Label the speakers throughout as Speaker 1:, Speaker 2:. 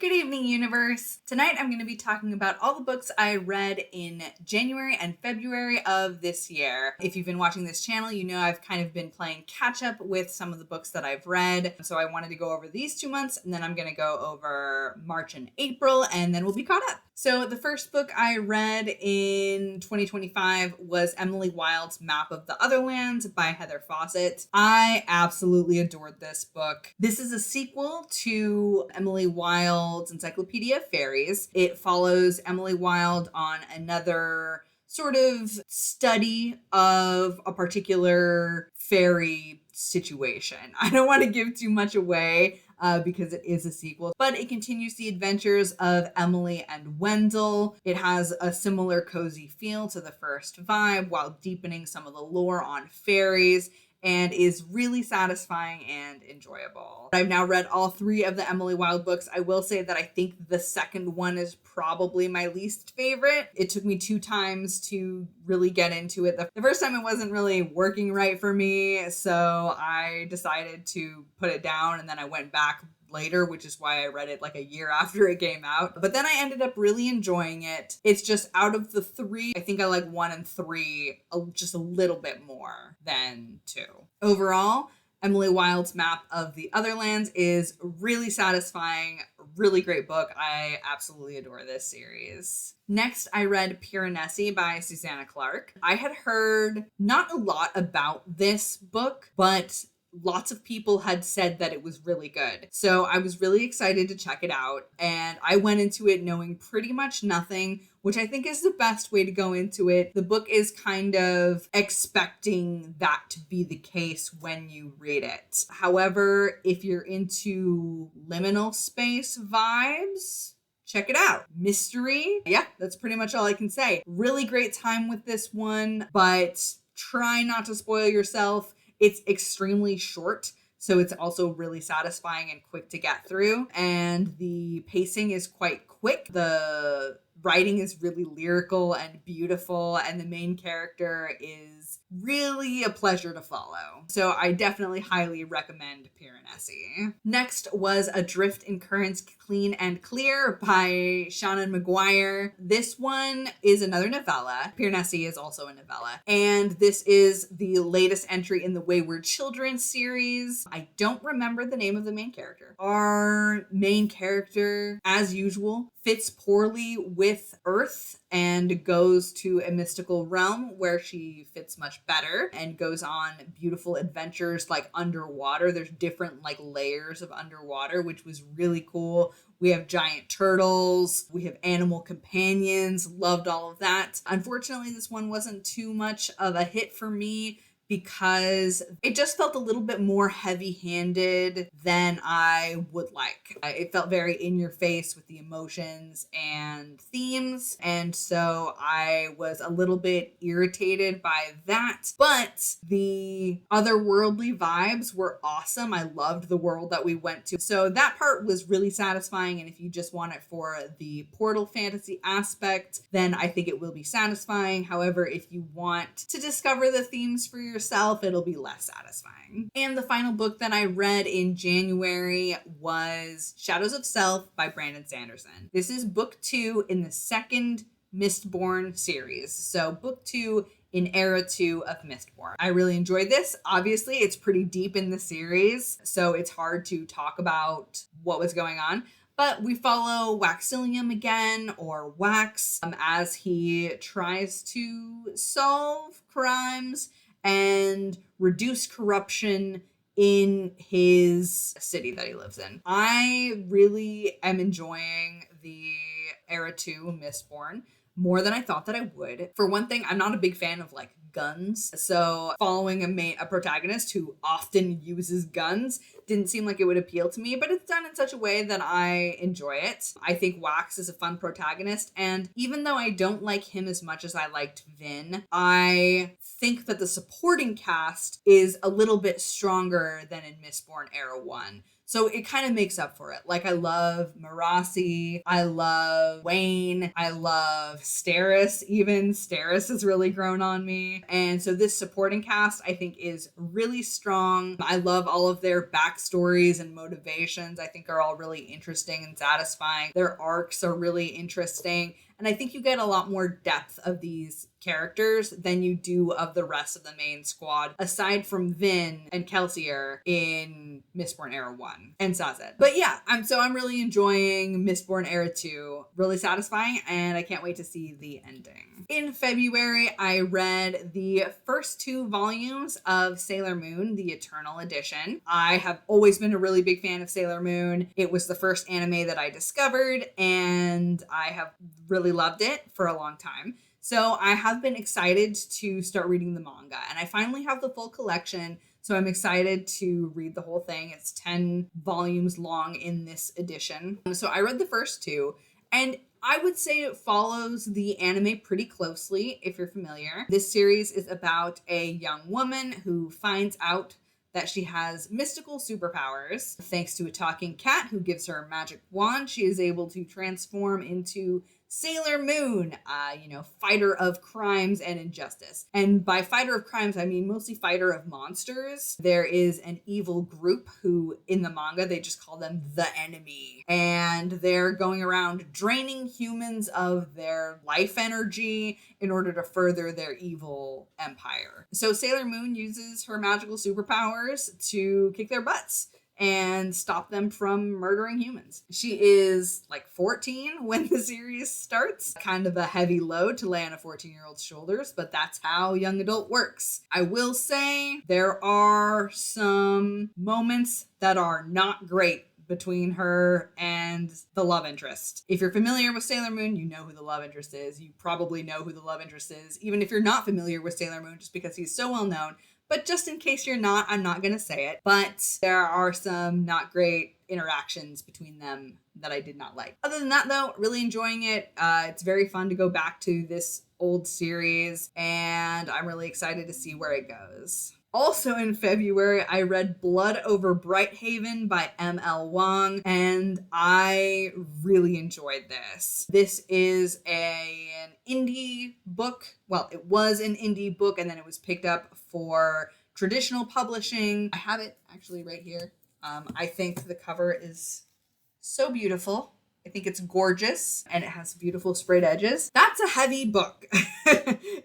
Speaker 1: Good evening, universe. Tonight I'm going to be talking about all the books I read in January and February of this year. If you've been watching this channel, you know I've kind of been playing catch up with some of the books that I've read. So I wanted to go over these 2 months, and then I'm going to go over March and April, and then we'll be caught up. So the first book I read in 2025 was Emily Wilde's Map of the Otherlands by Heather Fawcett. I absolutely adored this book. This is a sequel to Emily Wilde's Encyclopedia of Fairies. It follows Emily Wilde on another sort of study of a particular fairy situation. I don't want to give too much away because it is a sequel, but it continues the adventures of Emily and Wendell. It has a similar cozy feel to the first vibe while deepening some of the lore on fairies, and is really satisfying and enjoyable. I've now read all 3 of the Emily Wilde books. I will say that I think the second one is probably my least favorite. It took me 2 times to really get into it. The first time it wasn't really working right for me, so I decided to put it down, and then I went back later, which is why I read it like a year after it came out. But then I ended up really enjoying it. It's just out of the 3, I think I like 1 and 3 just a little bit more than 2. Overall, Emily Wilde's Map of the Otherlands is really satisfying, really great book. I absolutely adore this series. Next, I read Piranesi by Suzanna Clark. I had heard not a lot about this book, but lots of people had said that it was really good. So I was really excited to check it out, and I went into it knowing pretty much nothing, which I think is the best way to go into it. The book is kind of expecting that to be the case when you read it. However, if you're into liminal space vibes, check it out. Mystery. Yeah, that's pretty much all I can say. Really great time with this one, but try not to spoil yourself. It's extremely short, so it's also really satisfying and quick to get through. And the pacing is quite quick. The writing is really lyrical and beautiful, and the main character is really a pleasure to follow. So I definitely highly recommend Piranesi. Next was Adrift in Currents Clean and Clear by Seanan McGuire. This one is another novella. Piranesi is also a novella. And this is the latest entry in the Wayward Children series. I don't remember the name of the main character. Our main character, as usual, fits poorly with Earth and goes to a mystical realm where she fits much better and goes on beautiful adventures like underwater. There's different like layers of underwater, which was really cool. We have giant turtles, we have animal companions, loved all of that. Unfortunately, this one wasn't too much of a hit for me because it just felt a little bit more heavy-handed than I would like. It felt very in your face with the emotions and themes, and so I was a little bit irritated by that. But the otherworldly vibes were awesome. I loved the world that we went to. So that part was really satisfying, and if you just want it for the portal fantasy aspect, then I think it will be satisfying. However, if you want to discover the themes for yourself, it'll be less satisfying. And the final book that I read in January was Shadows of Self by Brandon Sanderson. This is book 2 in the second Mistborn series. So book 2 in era 2 of Mistborn. I really enjoyed this. Obviously, it's pretty deep in the series, so it's hard to talk about what was going on. But we follow Waxillium again, or Wax, as he tries to solve crimes and reduce corruption in his city that he lives in. I really am enjoying the Era 2 Mistborn more than I thought that I would. For one thing, I'm not a big fan of like guns, so following a protagonist who often uses guns didn't seem like it would appeal to me, but it's done in such a way that I enjoy it. I think Wax is a fun protagonist, and even though I don't like him as much as I liked Vin, I think that the supporting cast is a little bit stronger than in Mistborn Era 1. So it kind of makes up for it. Like, I love Marasi, I love Wayne, I love Steris even. Steris has really grown on me. And so this supporting cast, I think, is really strong. I love all of their backstories and motivations. I think are all really interesting and satisfying. Their arcs are really interesting. And I think you get a lot more depth of these characters than you do of the rest of the main squad, aside from Vin and Kelsier in Mistborn Era 1 and Sazed. But yeah, I'm really enjoying Mistborn Era 2. Really satisfying, and I can't wait to see the ending. In February, I read the first 2 volumes of Sailor Moon, the Eternal Edition. I have always been a really big fan of Sailor Moon. It was the first anime that I discovered, and I have really loved it for a long time. So I have been excited to start reading the manga, and I finally have the full collection. So I'm excited to read the whole thing. It's 10 volumes long in this edition. So I read the first 2, and I would say it follows the anime pretty closely if you're familiar. This series is about a young woman who finds out that she has mystical superpowers. Thanks to a talking cat who gives her a magic wand, she is able to transform into Sailor Moon, fighter of crimes and injustice. And by fighter of crimes, I mean mostly fighter of monsters. There is an evil group who, in the manga, they just call them the enemy. And they're going around draining humans of their life energy in order to further their evil empire. So Sailor Moon uses her magical superpowers to kick their butts and stop them from murdering humans. She is like 14 when the series starts. Kind of a heavy load to lay on a 14-year-old's shoulders, but that's how young adult works. I will say there are some moments that are not great between her and the love interest. If you're familiar with Sailor Moon, you know who the love interest is. You probably know who the love interest is, even if you're not familiar with Sailor Moon, just because he's so well known. But just in case you're not, I'm not going to say it. But there are some not great interactions between them that I did not like. Other than that, though, really enjoying it. It's very fun to go back to this old series, and I'm really excited to see where it goes. Also in February, I read Blood Over Brighthaven by M.L. Wang, and I really enjoyed this. This is an indie book. Well, it was an indie book, and then it was picked up for traditional publishing. I have it actually right here. I think the cover is so beautiful. I think it's gorgeous, and it has beautiful sprayed edges. That's a heavy book.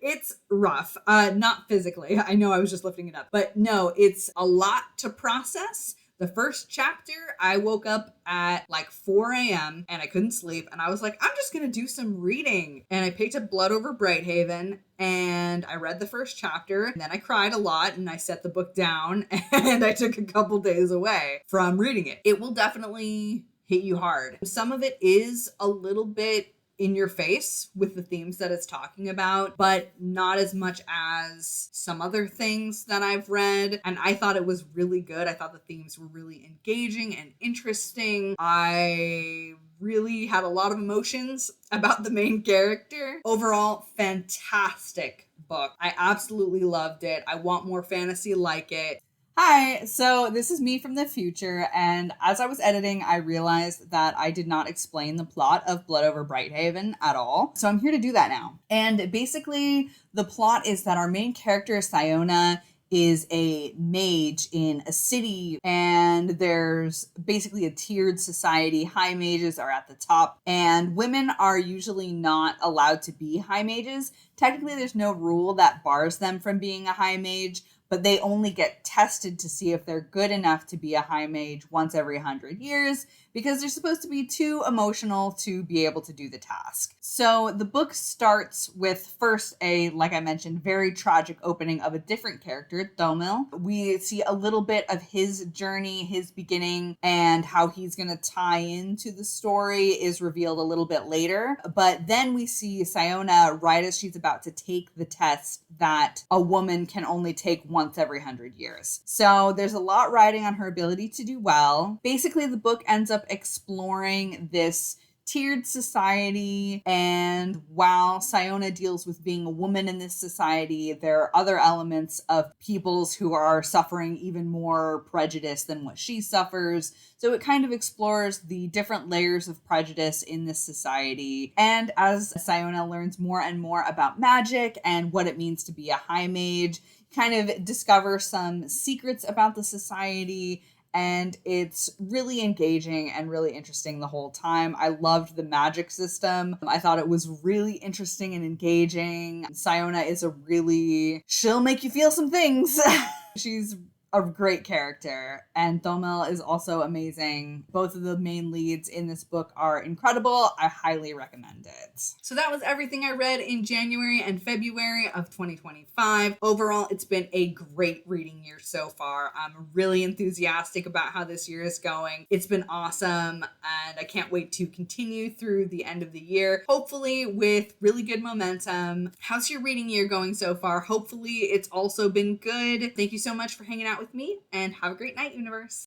Speaker 1: It's rough, not physically. I know I was just lifting it up, but no, it's a lot to process. The first chapter, I woke up at like 4 a.m. and I couldn't sleep. And I was like, I'm just going to do some reading. And I picked up Blood Over Brighthaven and I read the first chapter. And then I cried a lot and I set the book down and I took a couple days away from reading it. It will definitely hit you hard. Some of it is a little bit in your face with the themes that it's talking about, but not as much as some other things that I've read. And I thought it was really good. I thought the themes were really engaging and interesting. I really had a lot of emotions about the main character. Overall, fantastic book. I absolutely loved it. I want more fantasy like it. Hi, so this is me from the future, and as I was editing, I realized that I did not explain the plot of Blood Over Brighthaven at all. So I'm here to do that now. And basically, the plot is that our main character, Siona, is a mage in a city, and there's basically a tiered society. High mages are at the top, and women are usually not allowed to be high mages. Technically, there's no rule that bars them from being a high mage, but they only get tested to see if they're good enough to be a high mage once every 100 years, because they're supposed to be too emotional to be able to do the task. So the book starts with first like I mentioned, very tragic opening of a different character, Thomil. We see a little bit of his journey, his beginning, and how he's going to tie into the story is revealed a little bit later. But then we see Siona right as she's about to take the test that a woman can only take once every 100 years. So there's a lot riding on her ability to do well. Basically, the book ends up exploring this tiered society, and while Sayona deals with being a woman in this society, there are other elements of peoples who are suffering even more prejudice than what she suffers. So it kind of explores the different layers of prejudice in this society. And as Sayona learns more and more about magic and what it means to be a high mage, kind of discover some secrets about the society, and it's really engaging and really interesting the whole time. I loved the magic system. I thought it was really interesting and engaging. Sayona is she'll make you feel some things. She's a great character, and Domel is also amazing. Both of the main leads in this book are incredible. I highly recommend it. So that was everything I read in January and February of 2025. Overall, it's been a great reading year so far. I'm really enthusiastic about how this year is going. It's been awesome, and I can't wait to continue through the end of the year, hopefully with really good momentum. How's your reading year going so far? Hopefully it's also been good. Thank you so much for hanging out with me, and have a great night, universe.